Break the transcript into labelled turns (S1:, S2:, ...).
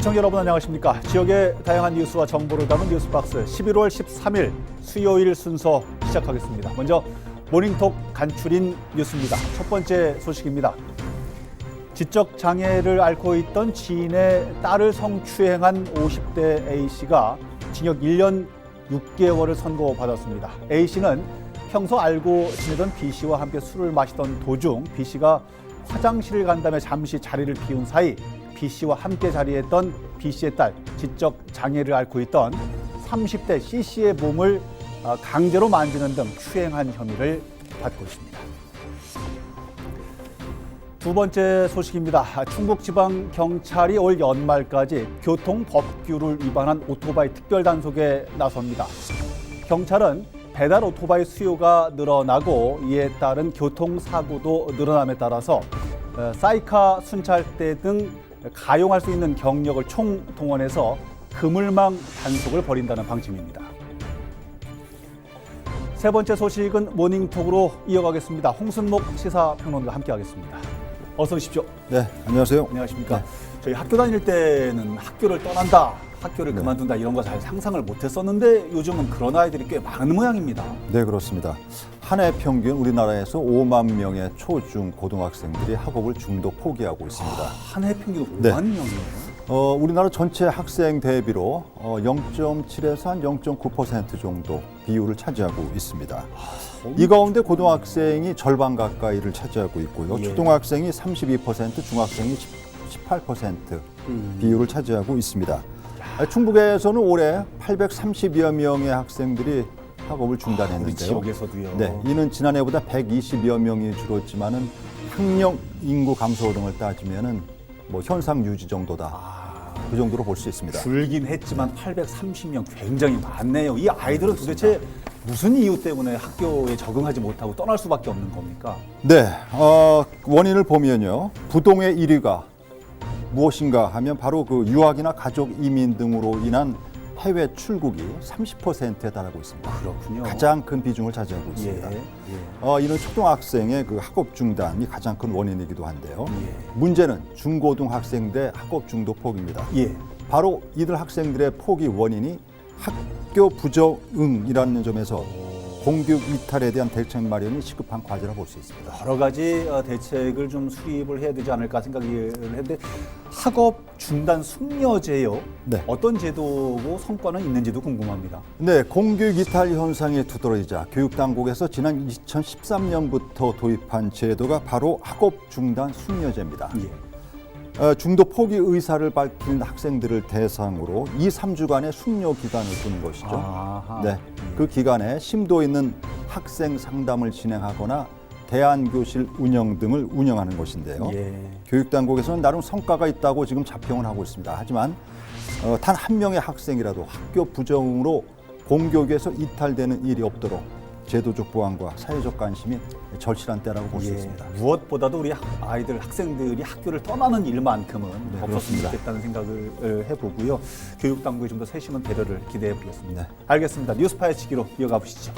S1: 시청자 여러분 안녕하십니까. 지역의 다양한 뉴스와 정보를 담은 뉴스박스 11월 13일 수요일 순서 시작하겠습니다. 먼저 모닝톡 간추린 뉴스입니다. 첫 번째 소식입니다. 지적 장애를 앓고 있던 지인의 딸을 성추행한 50대 A씨가 징역 1년 6개월을 선고받았습니다. A씨는 평소 알고 지내던 B씨와 함께 술을 마시던 도중 B씨가 화장실을 간 다음에 잠시 자리를 비운 사이 B씨와 함께 자리했던 B씨의 딸, 지적 장애를 앓고 있던 30대 C씨의 몸을 강제로 만지는 등 추행한 혐의를 받고 있습니다. 두 번째 소식입니다. 충북지방경찰이 올 연말까지 교통법규를 위반한 오토바이 특별단속에 나섭니다. 경찰은 배달 오토바이 수요가 늘어나고 이에 따른 교통사고도 늘어남에 따라서 사이카 순찰대 등 가용할 수 있는 경력을 총동원해서 그물망 단속을 벌인다는 방침입니다. 세 번째 소식은 모닝톡으로 이어가겠습니다. 홍순목 시사평론가와 함께하겠습니다. 어서 오십시오.
S2: 네, 안녕하세요.
S1: 안녕하십니까.
S2: 네.
S1: 저희 학교 다닐 때는 학교를 떠난다, 학교를 그만둔다 이런 거 잘 상상을 못했었는데 요즘은 그런 아이들이 꽤 많은 모양입니다.
S2: 네, 그렇습니다. 한 해 평균 우리나라에서 5만 명의 초중 고등학생들이 학업을 중도 포기하고 있습니다.
S1: 한 해 평균 5만
S2: 네.
S1: 명이에요.
S2: 우리나라 전체 학생 대비로 0.7에서 한 0.9% 정도 비율을 차지하고 있습니다. 이 가운데 고등학생이 절반 가까이를 차지하고 있고요.
S1: 예.
S2: 초등학생이 32%, 중학생이 18% 비율을 차지하고 있습니다. 충북에서는 올해 830여 명의 학생들이 학업을
S1: 우리
S2: 중단했는데요.
S1: 지역에서도요.
S2: 네, 이는 지난해보다 120여 명이 줄었지만은 학령 인구 감소 등을 따지면은 뭐 현상 유지 정도다. 그 정도로 볼 수 있습니다.
S1: 줄긴 했지만 830명 굉장히 많네요. 이 아이들은 도대체 무슨 이유 때문에 학교에 적응하지 못하고 떠날 수밖에 없는 겁니까?
S2: 네, 원인을 보면요. 부동의 1위가 무엇인가 하면 바로 그 유학이나 가족 이민 등으로 인한 해외 출국이 30%에 달하고 있습니다.
S1: 그렇군요.
S2: 가장 큰 비중을 차지하고 있습니다. 이는 초등학생의 그 학업 중단이 가장 큰 원인이기도 한데요. 문제는 중고등학생들의 학업 중도 포기입니다. 바로 이들 학생들의 포기 원인이 학교 부정응이라는 점에서 공교육 이탈에 대한 대책 마련이 시급한 과제라 볼 수 있습니다.
S1: 여러 가지 대책을 좀 수립을 해야 되지 않을까 생각을 했는데 학업 중단 숙려제요.
S2: 네.
S1: 어떤 제도고 성과는 있는지도 궁금합니다.
S2: 네, 공교육 이탈 현상이 두드러지자 교육당국에서 지난 2013년부터 도입한 제도가 바로 학업 중단 숙려제입니다. 중도 포기 의사를 밝힌 학생들을 대상으로 2, 3주간의 숙려 기간을 두는 것이죠.
S1: 아하.
S2: 네, 그 기간에 심도 있는 학생 상담을 진행하거나 대안교실 운영 등을 운영하는 것인데요. 교육당국에서는 나름 성과가 있다고 지금 자평을 하고 있습니다. 하지만 단 한 명의 학생이라도 학교 부정으로 공교육에서 이탈되는 일이 없도록 제도적 보완과 사회적 관심이 절실한 때라고 볼 수 있습니다.
S1: 무엇보다도 우리 아이들, 학생들이 학교를 떠나는 일만큼은 없었으면
S2: 그렇습니다.
S1: 좋겠다는 생각을 해보고요. 교육당국이 좀 더 세심한 배려를 기대해 보겠습니다.
S2: 네.
S1: 알겠습니다. 뉴스 파헤치기로 이어가 보시죠.